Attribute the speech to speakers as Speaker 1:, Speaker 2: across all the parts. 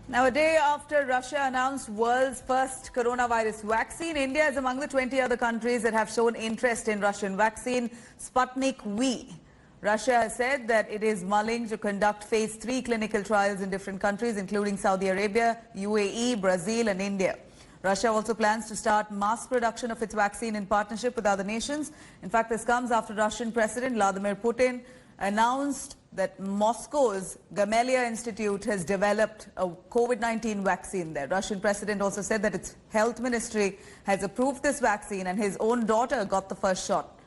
Speaker 1: Now, a day after Russia announced world's first coronavirus vaccine, India is among the 20 other countries that have shown interest in Russian vaccine Sputnik V. Russia has said that it is mulling to conduct phase 3 clinical trials in different countries, including Saudi Arabia, UAE, Brazil and India. Russia also plans to start mass production of its vaccine in partnership with other nations. In fact, this comes after Russian President Vladimir Putin announced that Moscow's Gamaleya Institute has developed a COVID-19 vaccine there. Russian president also said that its health ministry has approved this vaccine and his own daughter got the first shot.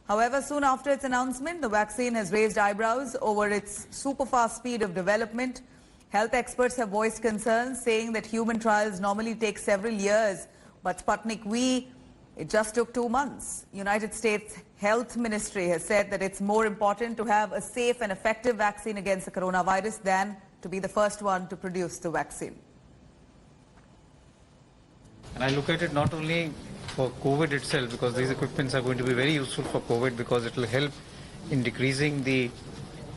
Speaker 1: However, soon after its announcement, the vaccine has raised eyebrows over its super-fast speed of development. Health experts have voiced concerns, saying that human trials normally take several years, but Sputnik V, it just took 2 months. United States Health Ministry has said that it's more important to have a safe and effective vaccine against the coronavirus than to be the first one to produce the vaccine.
Speaker 2: And I look at it not only for COVID itself, because these equipments are going to be very useful for COVID, because it will help in decreasing the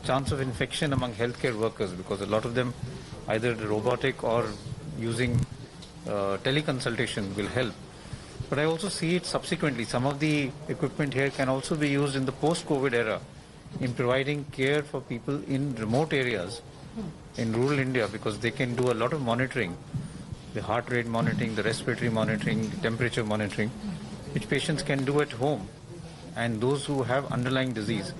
Speaker 2: chance of infection among healthcare workers, because a lot of them, either robotic or using teleconsultation will help. But I also see it subsequently. Some of the equipment here can also be used in the post-COVID era in providing care for people in remote areas in rural India, because they can do a lot of monitoring, the heart rate monitoring, the respiratory monitoring, temperature monitoring, which patients can do at home. And those who have underlying disease,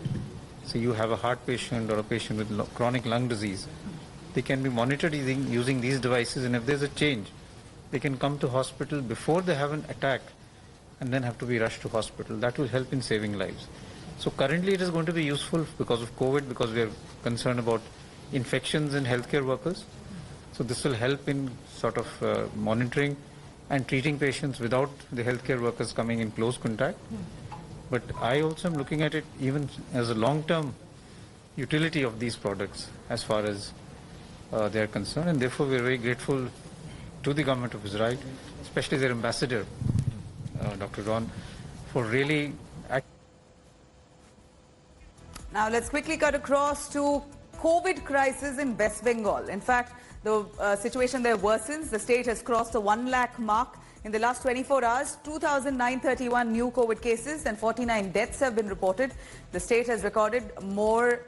Speaker 2: so you have a heart patient or a patient with chronic lung disease, they can be monitored using these devices, and if there's a change, they can come to hospital before they have an attack and then have to be rushed to hospital. That will help in saving lives. So currently it is going to be useful because of COVID, because we are concerned about infections in healthcare workers. So this will help in sort of monitoring and treating patients without the healthcare workers coming in close contact. But I also am looking at it even as a long-term utility of these products as far as they are concerned, and therefore we are very grateful to the government of Israel, especially their ambassador, Dr. Ron, for really acting.
Speaker 1: Now let's quickly cut across to COVID crisis in West Bengal. In fact, the situation there worsens. The state has crossed the 1 lakh mark. In the last 24 hours, 2,931 new COVID cases and 49 deaths have been reported. The state has recorded more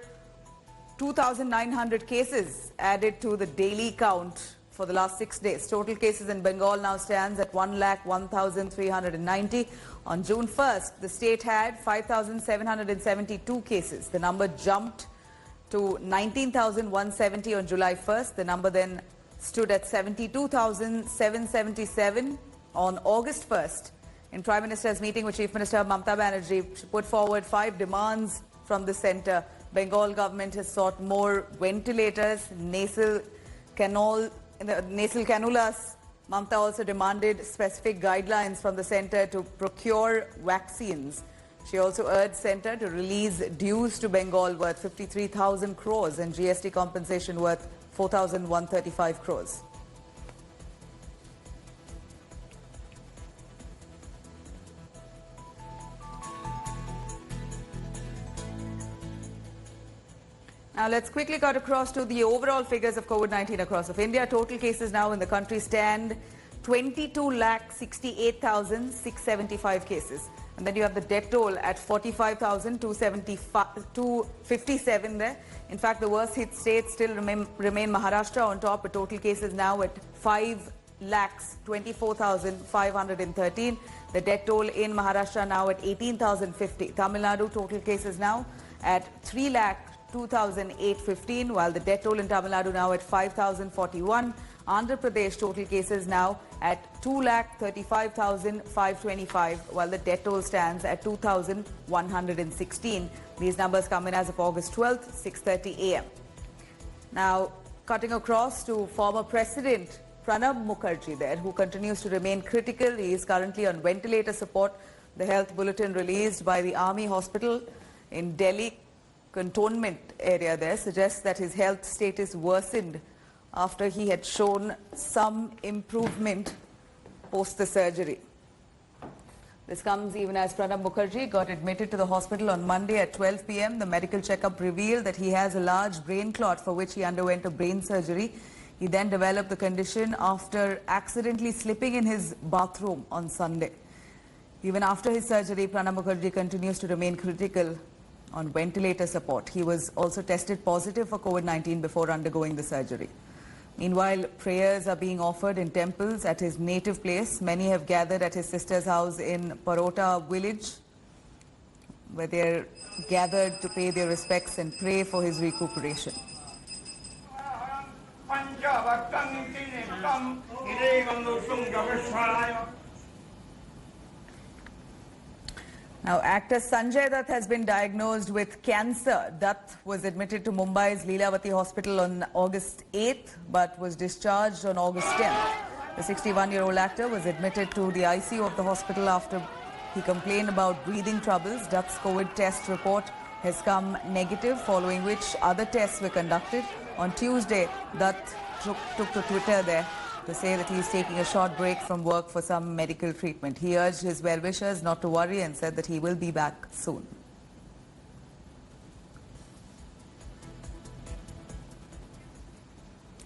Speaker 1: 2,900 cases added to the daily count for the last 6 days. Total cases in Bengal now stands at 1,01,390. On June 1st, the state had 5,772 cases. The number jumped to 19,170 on July 1st. The number then stood at 72,777 on August 1st. In Prime Minister's meeting with Chief Minister Mamata Banerjee, she put forward 5 demands from the centre. Bengal government has sought more ventilators, nasal cannulas. Mamata also demanded specific guidelines from the centre to procure vaccines. She also urged centre to release dues to Bengal worth 53,000 crores and GST compensation worth 4,135 crores. Now let's quickly cut across to the overall figures of COVID-19 across of India. Total cases now in the country stand 22,68,675 cases. And then you have the death toll at 45,257 there. In fact, the worst hit states still remain Maharashtra on top, with total cases now at 5,24,513. The death toll in Maharashtra now at 18,050. Tamil Nadu total cases now at 3,02,815, while the death toll in Tamil Nadu now at 5,041. Andhra Pradesh total cases now at 2,35,525, while the death toll stands at 2,116. These numbers come in as of August 12th, 6:30 a.m. Now, cutting across to former President Pranab Mukherjee there, who continues to remain critical. He is currently on ventilator support. The health bulletin released by the Army Hospital in Delhi cantonment area there suggests that his health status worsened after he had shown some improvement post the surgery. This comes even as Pranab Mukherjee got admitted to the hospital on Monday at 12 p.m. The medical checkup revealed that he has a large brain clot for which he underwent a brain surgery. He then developed the condition after accidentally slipping in his bathroom on Sunday. Even after his surgery, Pranab Mukherjee continues to remain critical on ventilator support. He was also tested positive for COVID-19 before undergoing the surgery. Meanwhile, prayers are being offered in temples at his native place. Many have gathered at his sister's house in Parota village, where they're gathered to pay their respects and pray for his recuperation. Now, actor Sanjay Dutt has been diagnosed with cancer. Dutt was admitted to Mumbai's Leelavati Hospital on August 8th, but was discharged on August 10th. The 61-year-old actor was admitted to the ICU of the hospital after he complained about breathing troubles. Dutt's COVID test report has come negative, following which other tests were conducted. On Tuesday, Dutt took to Twitter there to say that he is taking a short break from work for some medical treatment. He urged his well-wishers not to worry and said that he will be back soon.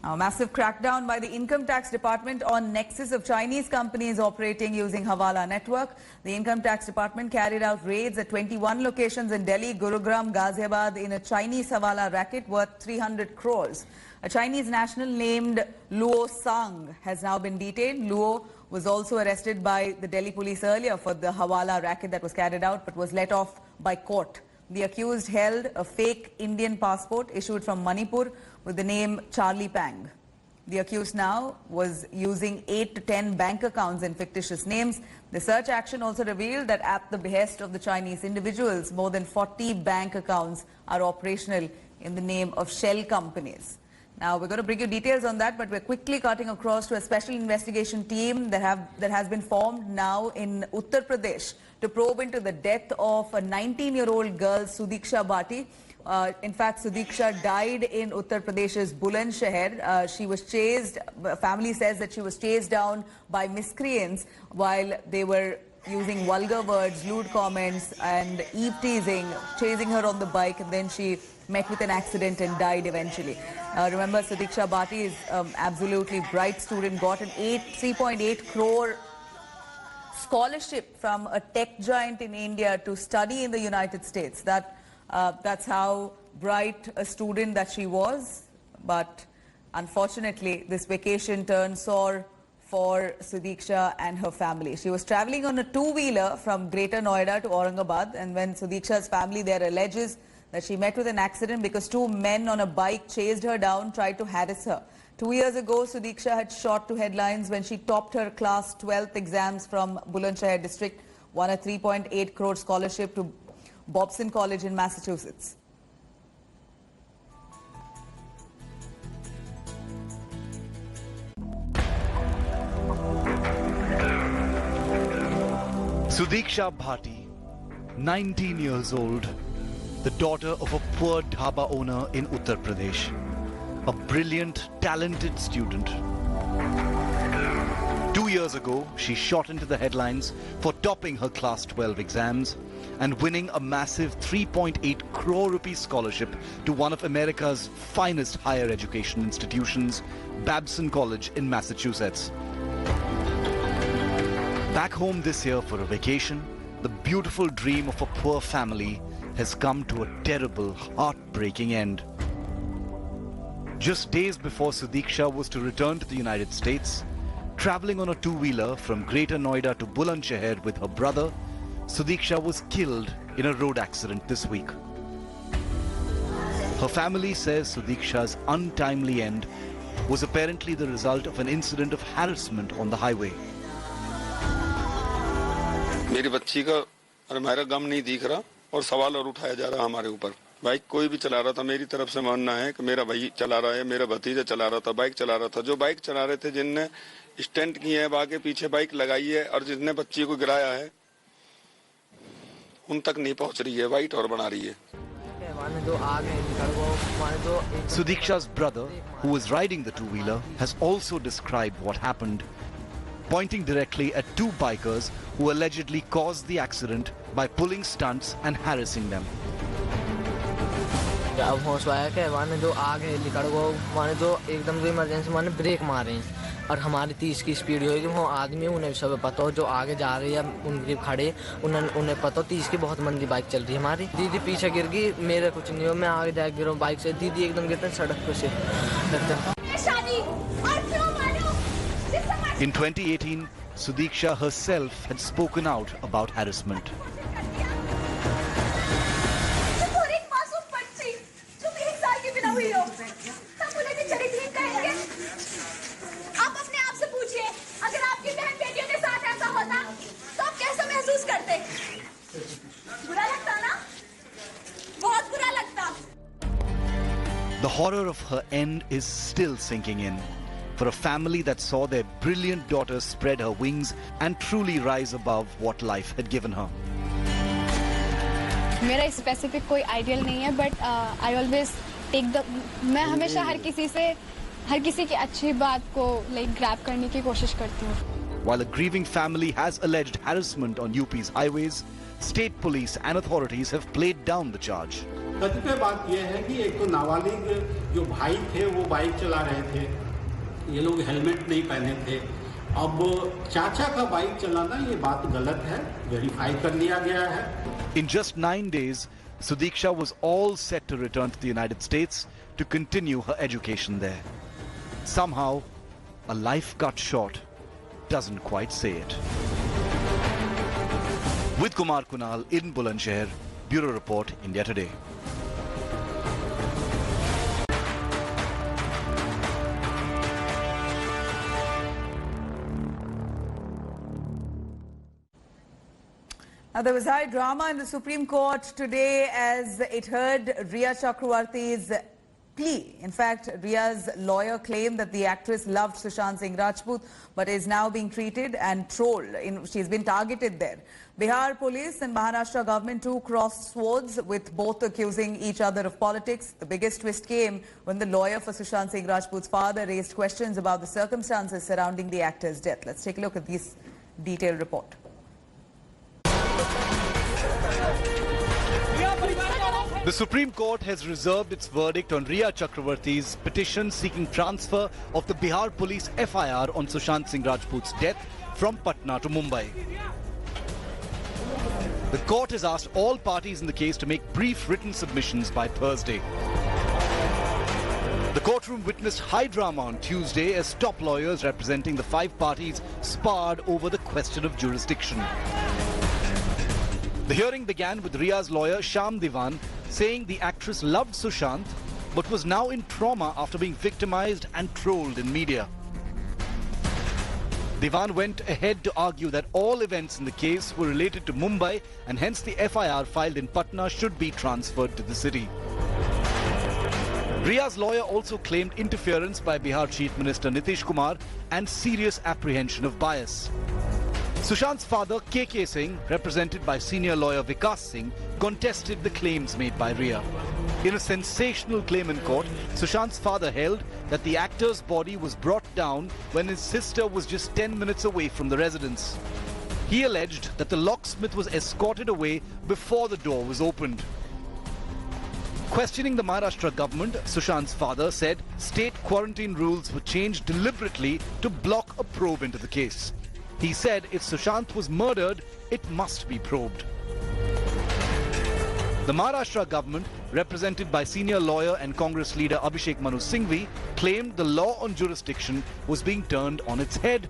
Speaker 1: A massive crackdown by the Income Tax Department on nexus of Chinese companies operating using Hawala network. The Income Tax Department carried out raids at 21 locations in Delhi, Gurugram, Ghaziabad in a Chinese Hawala racket worth 300 crores. A Chinese national named Luo Sang has now been detained. Luo was also arrested by the Delhi police earlier for the Hawala racket that was carried out but was let off by court. The accused held a fake Indian passport issued from Manipur with the name Charlie Pang. The accused now was using 8 to 10 bank accounts in fictitious names. The search action also revealed that at the behest of the Chinese individuals, more than 40 bank accounts are operational in the name of shell companies. Now, we're going to bring you details on that, but we're quickly cutting across to a special investigation team that has been formed now in Uttar Pradesh to probe into the death of a 19-year-old girl, Sudiksha Bhati. In fact, Sudiksha died in Uttar Pradesh's Bulandshahr. She was chased, family says that she was chased down by miscreants while they were using vulgar words, lewd comments and eve-teasing, chasing her on the bike, and then she met with an accident and died eventually. Remember, Sudiksha Bhati is absolutely bright student, got an 3.8 crore scholarship from a tech giant in India to study in the United States. That's how bright a student that she was. But unfortunately, this vacation turned sour for Sudiksha and her family. She was traveling on a two-wheeler from Greater Noida to Aurangabad, and when Sudiksha's family there alleges that she met with an accident because two men on a bike chased her down, tried to harass her. 2 years ago, Sudiksha had shot to headlines when she topped her class 12th exams from Bulandshahr district, won a 3.8 crore scholarship to Bobson College in Massachusetts.
Speaker 3: Sudiksha Bhati, 19 years old, the daughter of a poor dhaba owner in Uttar Pradesh, a brilliant, talented student. 2 years ago, she shot into the headlines for topping her class 12 exams and winning a massive 3.8 crore rupee scholarship to one of America's finest higher education institutions, Babson College in Massachusetts. Back home this year for a vacation, the beautiful dream of a poor family has come to a terrible, heartbreaking end. Just days before Sudiksha was to return to the United States, traveling on a two-wheeler from Greater Noida to Bulandshahr with her brother, Sudiksha was killed in a road accident this week. Her family says Sudiksha's untimely end was apparently the result of an incident of harassment on the highway.
Speaker 4: मेरी बच्ची का और हमारा गम नहीं दिख रहा और सवाल और उठाया जा रहा हमारे ऊपर। बाइक कोई भी चला रहा था, मेरी तरफ से मानना है कि मेरा भाई चला रहा है, मेरा भतीजा चला रहा था, बाइक चला रहा था। जो बाइक चला रहे थे, जिनने स्टंट किए हैं, आगे पीछे बाइक लगाई है और जिसने बच्ची को गिराया है, उन तक नहीं पहुंच रही है, वाइट और बना रही है।
Speaker 3: Sudiksha's brother, who was riding the two-wheeler, has also described what happened, pointing directly at two bikers who allegedly caused the accident by pulling stunts and harassing them.
Speaker 5: अब होश आया कि माने जो आग है लिकड़ गो माने जो एकदम जो इमरजेंसी माने ब्रेक मारे और हमारी 30 की स्पीड होगी वो आदमी उन्हें सब पता हो जो आगे जा रही है उनके खड़े उन्हें पता हो 30 की बहुत मंदी बाइक चल रही है हमारी दीदी पीछे गिर गई मेरे कुछ नहीं हो मैं आगे जाके गिरा बाइक से दीदी एकदम गिरते सड़क पे से
Speaker 3: In 2018, Sudiksha herself had spoken out about harassment. The horror of her end is still sinking in. For a family that saw their brilliant daughter spread her wings and truly rise above what life had given her.
Speaker 6: मेरा specific कोई ideal नहीं है but I always take the मैं हमेशा हर किसी की अच्छी बात को लाइक ग्रैब करने की कोशिश करती हूँ.
Speaker 3: While a grieving family has alleged harassment on UP's highways, state police and authorities have played down the charge.
Speaker 7: कतिपय बात यह है कि एक तो नाबालिग जो भाई थे वो बाइक चला रहे थे ये लोग हेलमेट नहीं पहने थे अब चाचा का बाइक चलाना ये बात गलत है वेरीफाई कर लिया गया है.
Speaker 3: In just 9 days, Sudiksha was all set to return to the United States to continue her education there. Somehow, a life cut short doesn't quite say it. With Kumar Kunal in Bulandshahr, Bureau Report, India Today.
Speaker 1: Now, there was high drama in the Supreme Court today as it heard Riya Chakravarti's plea. In fact, Riya's lawyer claimed that the actress loved Sushant Singh Rajput but is now being treated and trolled. She's been targeted there. Bihar police and Maharashtra government too crossed swords with both accusing each other of politics. The biggest twist came when the lawyer for Sushant Singh Rajput's father raised questions about the circumstances surrounding the actor's death. Let's take a look at this detailed report.
Speaker 3: The Supreme Court has reserved its verdict on Riya Chakravarti's petition seeking transfer of the Bihar police FIR on Sushant Singh Rajput's death from Patna to Mumbai. The court has asked all parties in the case to make brief written submissions by Thursday. The courtroom witnessed high drama on Tuesday as top lawyers representing the 5 parties sparred over the question of jurisdiction. The hearing began with Riya's lawyer Shyam Diwan saying the actress loved Sushant but was now in trauma after being victimized and trolled in media. Diwan went ahead to argue that all events in the case were related to Mumbai and hence the FIR filed in Patna should be transferred to the city. Riya's lawyer also claimed interference by Bihar Chief Minister Nitish Kumar and serious apprehension of bias. Sushant's father, K.K. Singh, represented by senior lawyer Vikas Singh, contested the claims made by Riya. In a sensational claim in court, Sushant's father held that the actor's body was brought down when his sister was just 10 minutes away from the residence. He alleged that the locksmith was escorted away before the door was opened. Questioning the Maharashtra government, Sushant's father said state quarantine rules were changed deliberately to block a probe into the case. He said if Sushant was murdered, it must be probed. The Maharashtra government, represented by senior lawyer and Congress leader Abhishek Manu Singhvi, claimed the law on jurisdiction was being turned on its head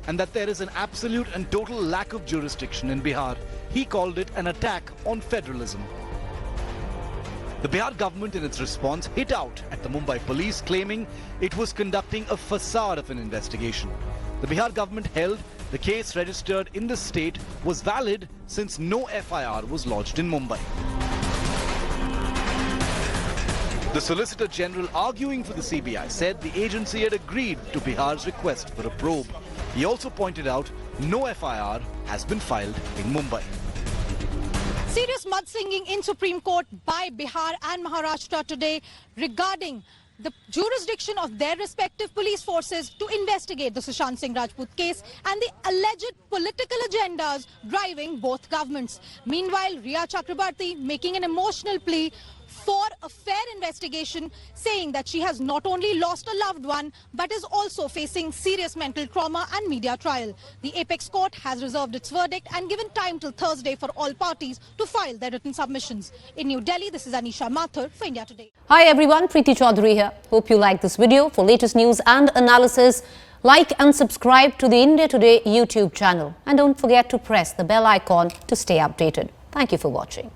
Speaker 3: and that there is an absolute and total lack of jurisdiction in Bihar. He called it an attack on federalism. The Bihar government in its response hit out at the Mumbai police, claiming it was conducting a facade of an investigation. The Bihar government held the case registered in the state was valid since no FIR was lodged in Mumbai. The Solicitor General arguing for the CBI said the agency had agreed to Bihar's request for a probe. He also pointed out no FIR has been filed in Mumbai.
Speaker 8: Serious mudslinging in Supreme Court by Bihar and Maharashtra today regarding the jurisdiction of their respective police forces to investigate the Sushant Singh Rajput case and the alleged political agendas driving both governments. Meanwhile, Riya Chakrabarti making an emotional plea for a fair investigation, saying that she has not only lost a loved one, but is also facing serious mental trauma and media trial. The apex court has reserved its verdict and given time till Thursday for all parties to file their written submissions. In New Delhi, this is Anisha Mathur for India Today.
Speaker 9: Hi everyone, Preeti Chaudhary here. Hope you like this video. For latest news and analysis, like and subscribe to the India Today YouTube channel. And don't forget to press the bell icon to stay updated. Thank you for watching.